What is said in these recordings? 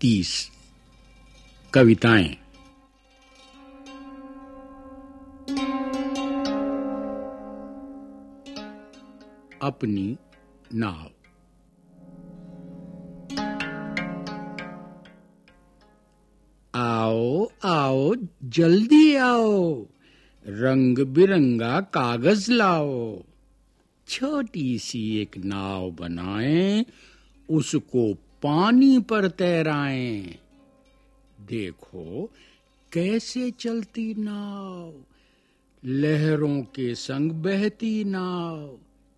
30 कविताएं। अपनी नाव। आओ आओ जल्दी आओ, रंग बिरंगा कागज लाओ। छोटी सी एक नाव बनाएं, उसको पानी पर तैराएं। देखो कैसे चलती नाव, लहरों के संग बहती नाव।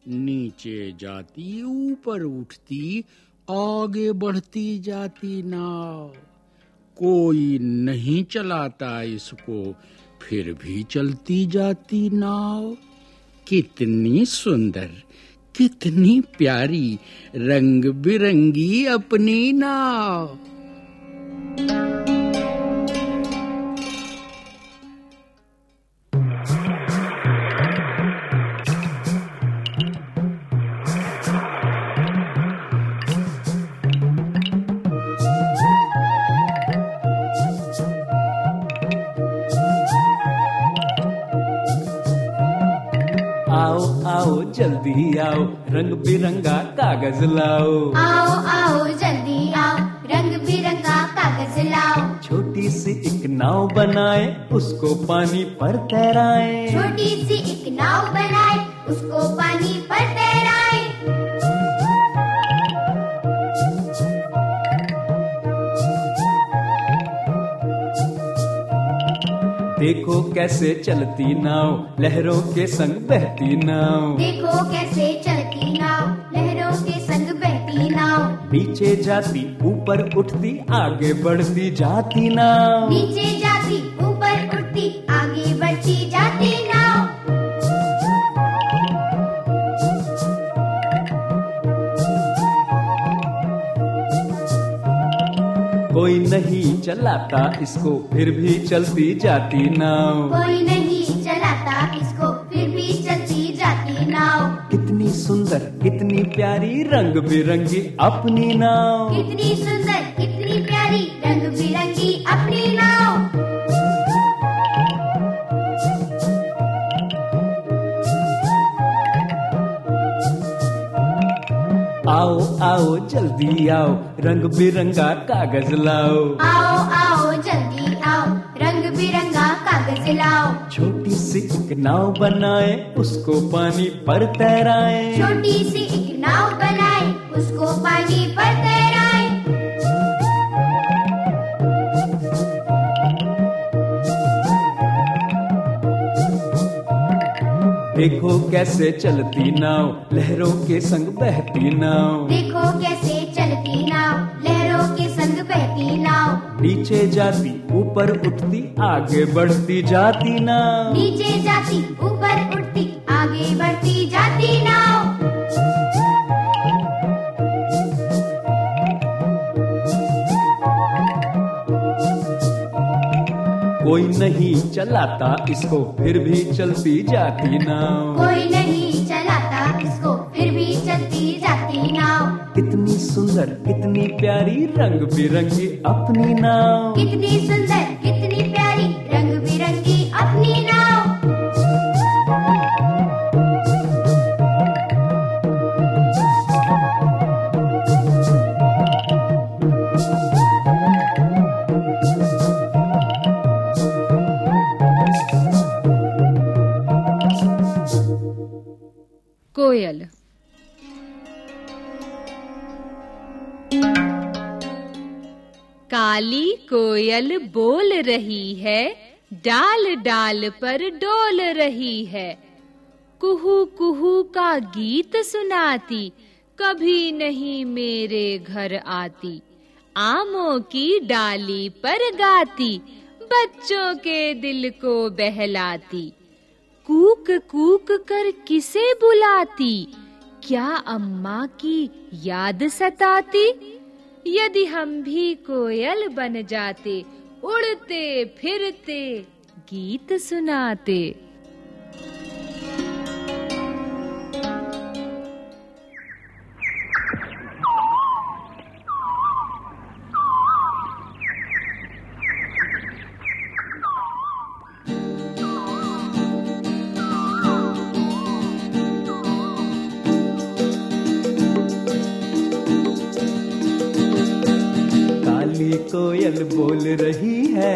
नीचे जाती ऊपर उठती, आगे बढ़ती जाती नाव। कोई नहीं चलाता इसको, फिर भी चलती जाती नाव। कितनी सुंदर, कितनी प्यारी, रंग बिरंगी अपनी नाव। आओ आओ जल्दी आओ, रंग बिरंगा कागज लाओ। आओ आओ जल्दी आओ, रंग बिरंगा कागज लाओ। छोटी सी एक नाव बनाए, उसको पानी पर तैराए। छोटी सी एक नाव बनाए, उसको पानी पर तैराए। देखो कैसे चलती नाव, लहरों के संग बहती नाव। देखो कैसे चलती नाव, लहरों के संग बहती नाव। नीचे जाती ऊपर उठती, आगे बढ़ती जाती नाव। नीचे जाती ऊपर उठती, आगे बढ़ती जाती नाव। कोई नहीं चलाता इसको, फिर भी चलती जाती नाव। कोई नहीं चलाता इसको, फिर भी चलती जाती नाव। कितनी सुंदर, कितनी प्यारी, रंग बिरंगी अपनी नाव। कितनी सुंदर, कितनी प्यारी, रंग बिरंगी अपनी नाव। आओ आओ जल्दी आओ, रंग बिरंगा कागज लाओ। आओ आओ जल्दी आओ, रंग बिरंगा कागज लाओ। छोटी सी एक नाव बनाए, उसको पानी पर तैराए। छोटी सी एक नाव बनाए, उसको पानी पर तैराए। देखो कैसे चलती नाव, लहरों के संग बहती नाव। देखो कैसे चलती नाव, लहरों के संग बहती नाव। नीचे जाती ऊपर उठती, आगे बढ़ती जाती नाव। नीचे जाती ऊपर उठती, आगे बढ़ती जाती नाव। कोई नहीं चलाता इसको, फिर भी चलती जाती नाव। कोई नहीं चलाता इसको, फिर भी चलती जाती नाव। कितनी सुंदर, कितनी प्यारी, रंग बिरंगी अपनी नाव। कितनी सुंदर, कितनी प्यारी, रंग बिरंगी अपनी नाव। कोयल। काली कोयल बोल रही है, डाल डाल पर डोल रही है। कुहू कुहू का गीत सुनाती, कभी नहीं मेरे घर आती। आमों की डाली पर गाती, बच्चों के दिल को बहलाती। कूक कूक कर किसे बुलाती, क्या अम्मा की याद सताती। यदि हम भी कोयल बन जाते, उड़ते फिरते गीत सुनाते। कोयल बोल रही है,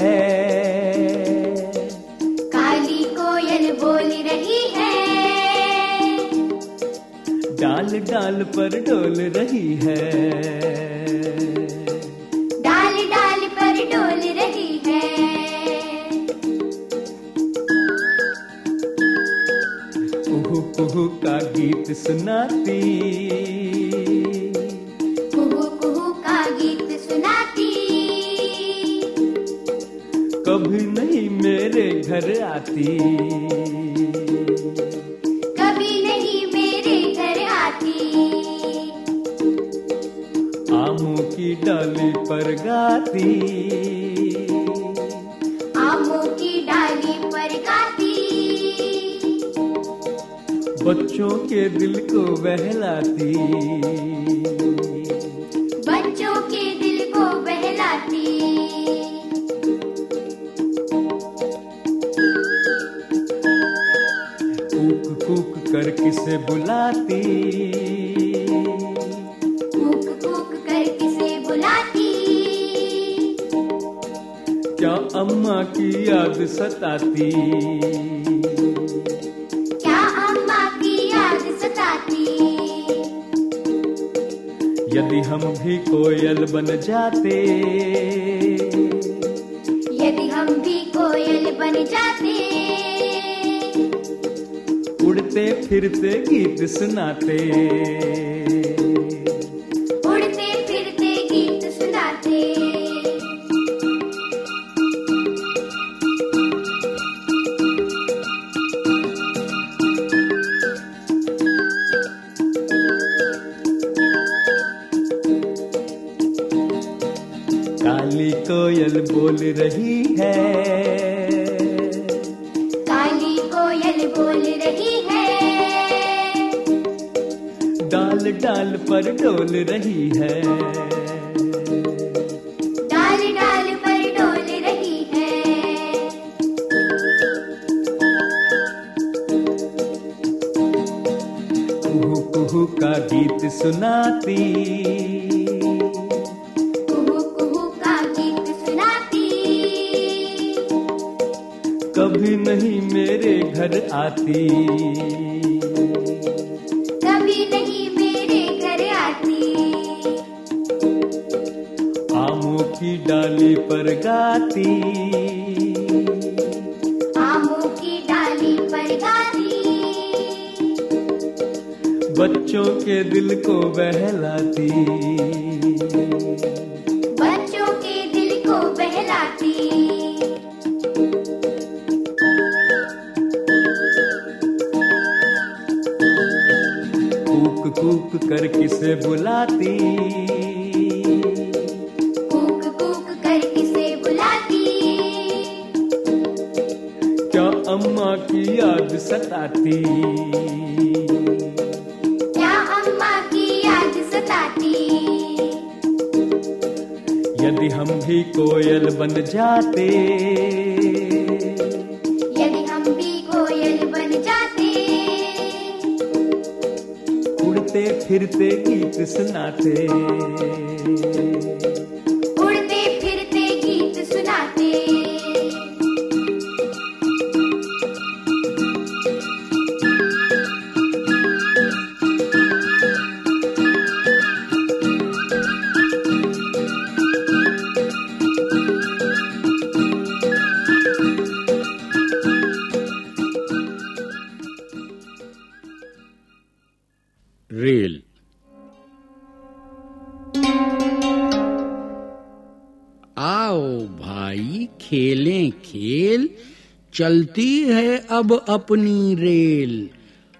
काली कोयल बोल रही है, डाल डाल पर डोल रही है, डाल डाल पर डोल रही है, कुहू कुहू का गीत सुनाती, कुहू कुहू का गीत सुनाती, कभी नहीं मेरे घर आती, कभी नहीं मेरे घर आती, आमों की डाली पर गाती, आमों की डाली पर गाती, बच्चों के दिल को बहलाती, बच्चों के दिल को बहलाती, कूक कूक कर किसे बुलाती, कूक कूक कर किसे बुलाती, क्या अम्मा की याद सताती, क्या अम्मा की याद सताती, यदि हम भी कोयल बन जाते, यदि हम भी कोयल बन जाते, उड़ते फिरते गीत सुनाते, उड़ते फिरते गीत सुनाते, काली कोयल बोल रही है, काली कोयल बोल रही है, डाल डाल पर डोल रही है, डाल डाल पर डोल रही है, कुहू कुहू का गीत सुनाती, कुहू कुहू का गीत सुनाती, कभी नहीं मेरे घर आती, कभी नहीं मेरे घर आती, आमों की डाली पर गाती, आमों की डाली पर गाती, बच्चों के दिल को बहलाती, बच्चों के दिल को बहलाती, कूक कूक कर किसे बुलाती, कूक कूक कर किसे बुलाती, क्या अम्मा की याद सताती, क्या अम्मा की याद सताती, यदि हम भी कोयल बन जाते, यदि हम भी कोयल बन जाते, उड़ते फिरते गीत सुनाते, उड़ते फिरते गीत सुनाते, रेल। आओ भाई खेलें खेल, चलती है अब अपनी रेल।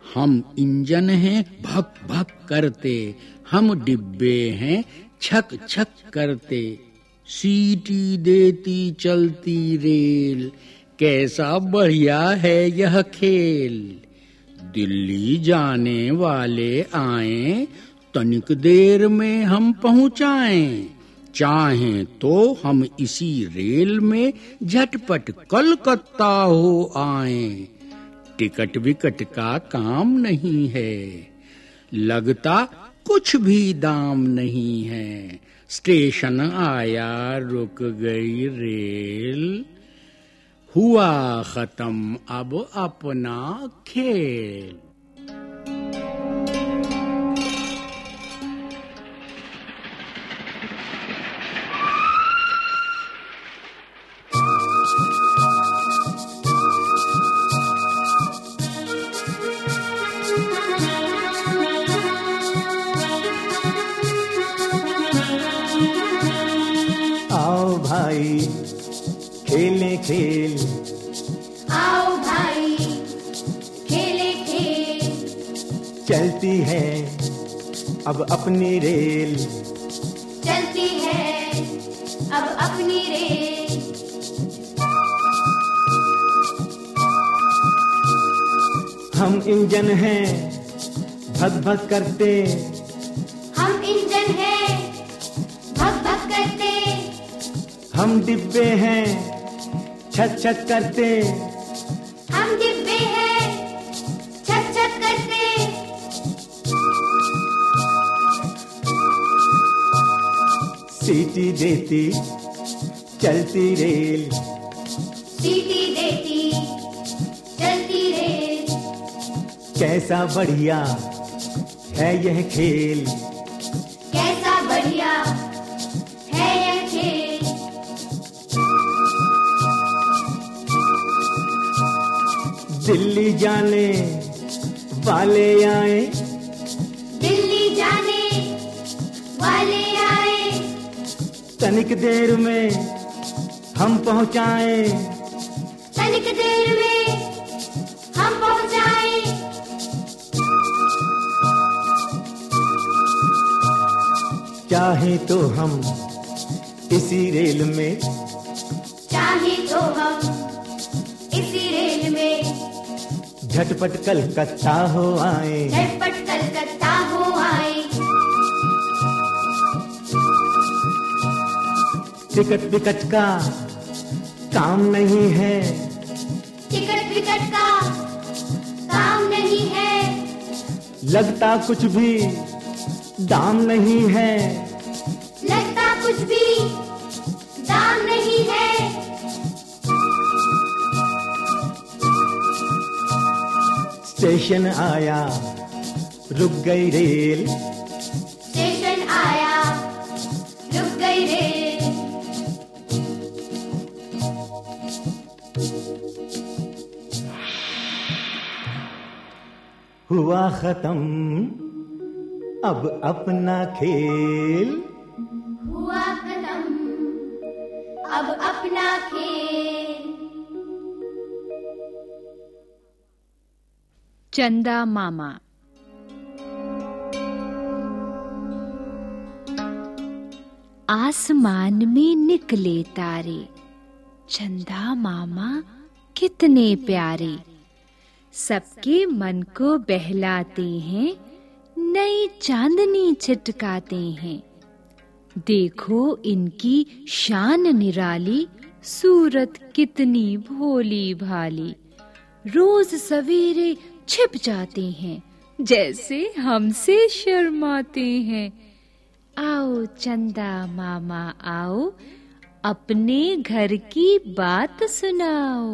हम इंजन हैं भक भक करते, हम डिब्बे हैं छक छक करते। सीटी देती चलती रेल, कैसा बढ़िया है यह खेल। दिल्ली जाने वाले आएं, तनिक देर में हम पहुंचाएं। चाहें तो हम इसी रेल में झटपट कलकत्ता हो आएं। टिकट विकट का काम नहीं है, लगता कुछ भी दाम नहीं है। स्टेशन आया रुक गई रेल, हुआ खत्म अब अपना खेल। आओ भाई खेलें खेल, आओ भाई खेले खेल, चलती है अब अपनी रेल, चलती है अब अपनी रेल। हम इंजन हैं भग भग करते, हम इंजन हैं भग भग करते, हम डिब्बे हैं छत छत करते, हम डिब्बे हैं छत छत करते। सीटी देती चलती रेल, सीटी देती चलती रेल, कैसा बढ़िया है यह खेल, कैसा बढ़िया है यह खेल। दिल्ली जाने वाले आए, दिल्ली जाने वाले आए, तनिक देर में हम पहुंचाए, तनिक देर में हम पहुंचाए। चाहे तो हम इसी रेल में, चाहे तो हम इसी रेल में, झटपट कलकत्ता हो आए, झटपट कलकत्ता हो आए। टिकट विकट का काम नहीं है, टिकट विकट का काम नहीं है, लगता कुछ भी दाम नहीं है, लगता कुछ भी दाम नहीं है। स्टेशन आया रुक गई रेल, स्टेशन आया रुक गई रेल, हुआ खत्म अब अपना खेल, हुआ खत्म अब अपना खेल। चंदा मामा। आसमान में निकले तारे, चंदा मामा कितने प्यारे, सबके मन को बहलाते हैं, नई चांदनी छिटकाते हैं। देखो इनकी शान निराली, सूरत कितनी भोली भाली, रोज सवेरे छिप जाते हैं, जैसे हमसे शर्माते हैं। आओ चंदा मामा आओ, अपने घर की बात सुनाओ।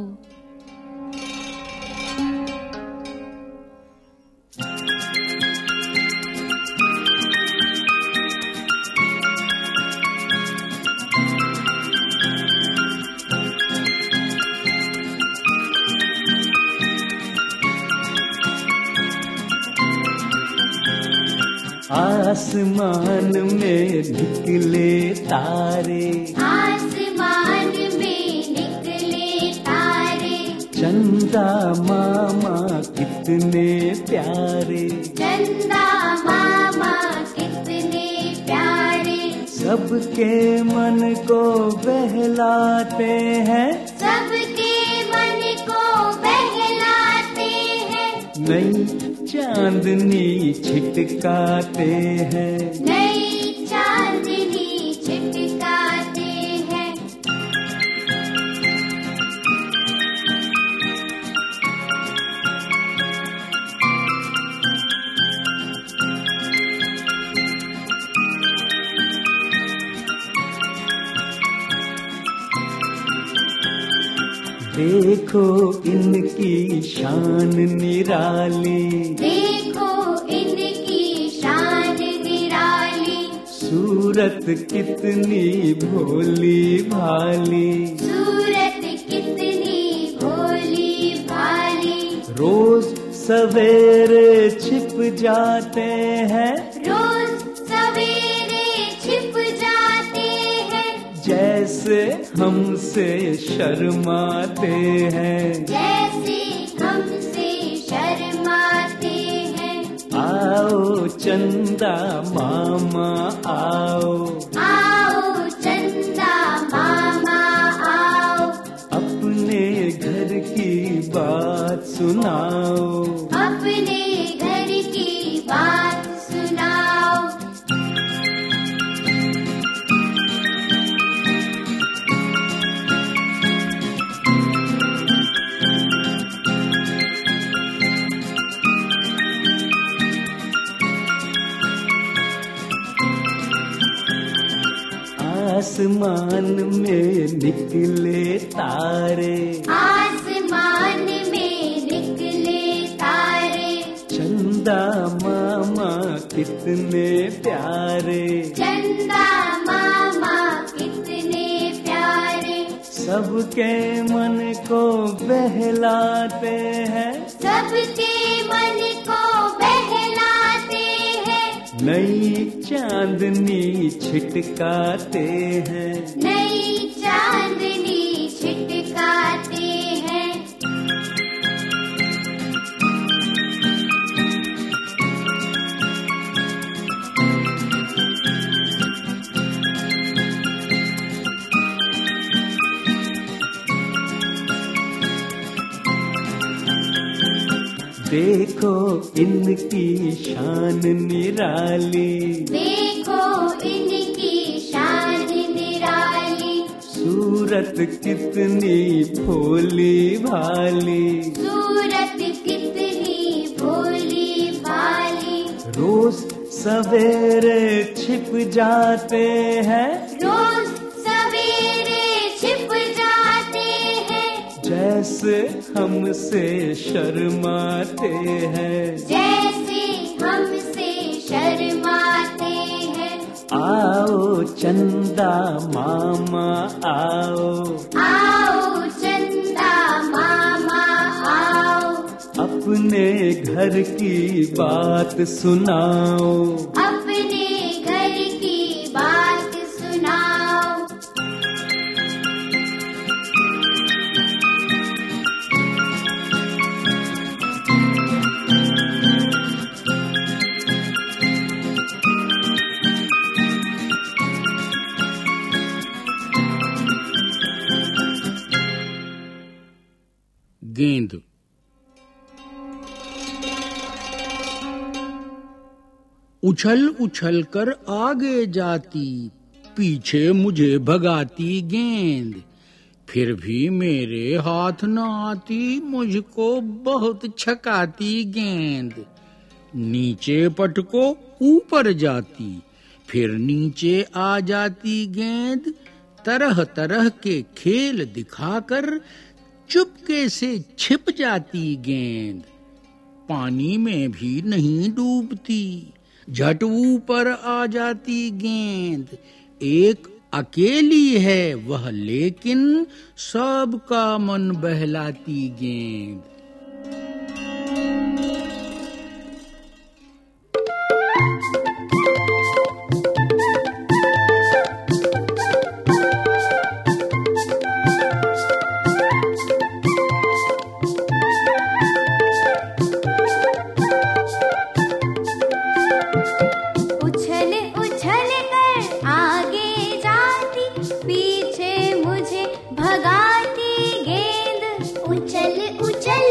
आसमान में निकले तारे, आसमान में निकले तारे, चंदा मामा कितने प्यारे, चंदा मामा कितने प्यारे, सबके मन को बहलाते हैं, सबके मन को बहलाते हैं, नई चांदनी छिटकाते हैं, नई चांदनी छिटकाते हैं। देखो इनकी शान निराली, देखो इनकी शान निराली, सूरत कितनी भोली भाली, सूरत कितनी भोली भाली। रोज सवेरे छिप जाते हैं, रोज सवेरे छिप जाते हैं, जैसे हमसे शर्माते हैं, जैसे हमसे शर्माते हैं। आओ चंदा मामा आओ, आओ चंदा मामा आओ, अपने घर की बात सुनाओ, अपने घर की बात सुनाओ। आसमान में निकले तारे, आसमान में निकले तारे, चंदा मामा कितने प्यारे, चंदा मामा कितने प्यारे। सबके मन को बहलाते हैं, सबके मन को बहलाते हैं, नई चांदनी छिटकाते हैं, नई चांदनी छिटकाते हैं। देखो इनकी शान निराली, देखो इनकी शान निराली, सूरत कितनी भोली भाली, सूरत कितनी भोली भाली। रोज सवेरे छिप जाते हैं, रोज सवेरे छिप जाते हैं, जैसे हमसे शर्माते हैं, जैसे हमसे शर्माते हैं। आओ चंदा मामा आओ, आओ चंदा मामा आओ, अपने घर की बात सुनाओ, अपने घर की बात सुनाओ। गेंद। उछल उछल कर आगे जाती, पीछे मुझे भगाती गेंद, फिर भी मेरे हाथ न आती, मुझको बहुत छकाती गेंद। नीचे पटको ऊपर जाती, फिर नीचे आ जाती गेंद, तरह तरह के खेल दिखाकर चुपके से छिप जाती गेंद। पानी में भी नहीं डूबती, झट ऊपर आ जाती गेंद। एक अकेली है वह, लेकिन सबका मन बहलाती गेंद। उछल उछल कर आगे जाती, पीछे मुझे भगाती गेंद। उछल उछल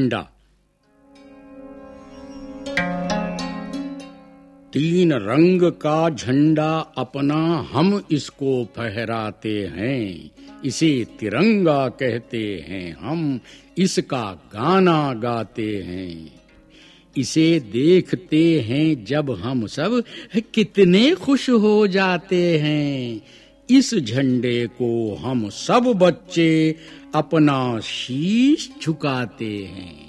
झंडा। 3 रंग का झंडा अपना हम इसको फहराते हैं, इसे तिरंगा कहते हैं हम, इसका गाना गाते हैं। इसे देखते हैं जब हम सब कितने खुश हो जाते हैं, इस झंडे को हम सब बच्चे अपना शीश झुकाते हैं।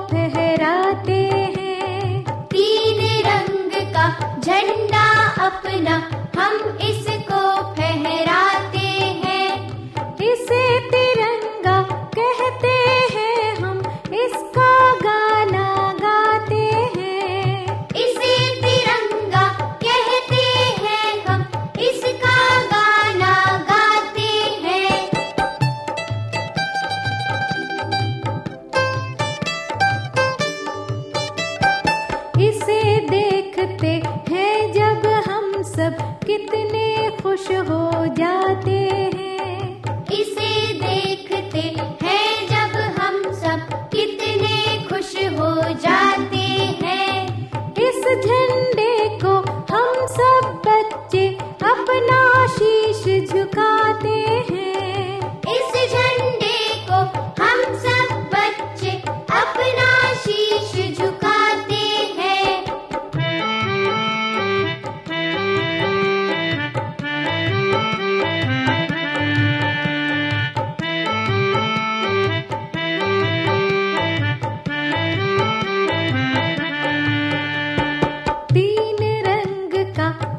फहराते हैं, 3 रंग का झंडा अपना हम इसको फहराते हैं। इसे तिरंगा कहते हैं हम, इसका गाना गाते हैं। इसे तिरंगा कहते हैं हम, इसका गाना गाते हैं। इसे देखते हैं जब हम सब कितने खुश हो जाते हैं। इसे देखते हैं जब हम सब कितने खुश हो जाते हैं। इस झंडे को हम सब बच्चे अपना शीश झुकाते हैं। इस झंडे को हम सब बच्चे अपना शीश झुकाते हैं।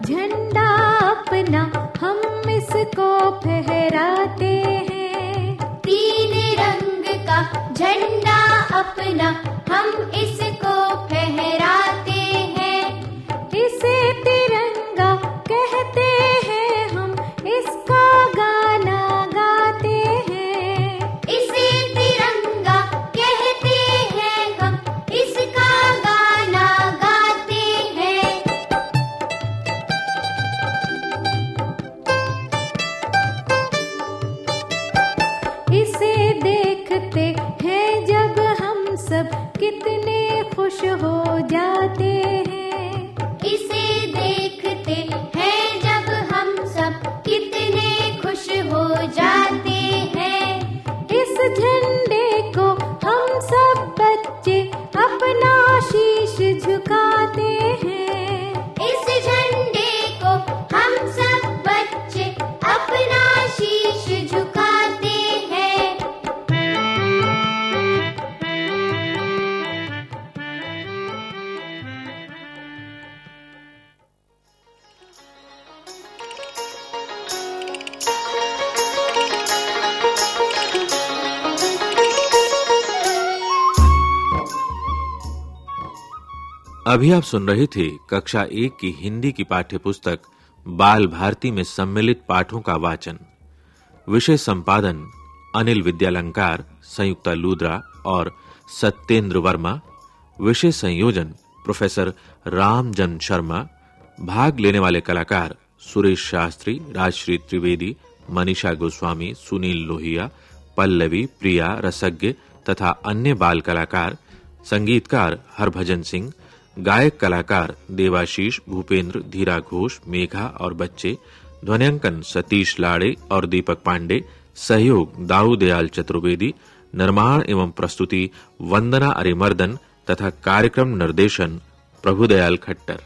झंडा अपना हम इसको फहराते हैं। 3 रंग का झंडा अपना हम इसको फहराते हैं। इसे तिरंगा कहते हैं हम, इसका गाना गाते हैं। इसे तिरंगा कहते हैं हम, इसका गाना गाते हैं। इसे देखते हैं जब हम सब कितने खुश हो जाते हैं। इसे देखते हैं जब हम सब कितने खुश हो जाते हैं। इस झंडे को हम सब बच्चे अपना शीश झुकाते हैं। इस झंडे को हम सब बच्चे अपना शीश झुकाते हैं। अभी आप सुन रहे थे कक्षा 1 की हिंदी की पाठ्य पुस्तक बाल भारती में सम्मिलित पाठों का वाचन। विषय संपादन अनिल विद्यालंकार, संयुक्ता लूद्रा और सत्येंद्र वर्मा। विषय संयोजन प्रोफेसर रामजन शर्मा। भाग लेने वाले कलाकार सुरेश शास्त्री, राजश्री त्रिवेदी, मनीषा गोस्वामी, सुनील लोहिया, पल्लवी, प्रिया, रसज्ञ तथा अन्य बाल कलाकार। संगीतकार हरभजन सिंह। गायक कलाकार देवाशीष, भूपेंद्र, धीरा घोष, मेघा और बच्चे। ध्वन्यांकन सतीश लाड़े और दीपक पांडे। सहयोग दाऊ दयाल चतुर्वेदी। निर्माण एवं प्रस्तुति वंदना अरिमर्दन तथा कार्यक्रम निर्देशन प्रभुदयाल खट्टर।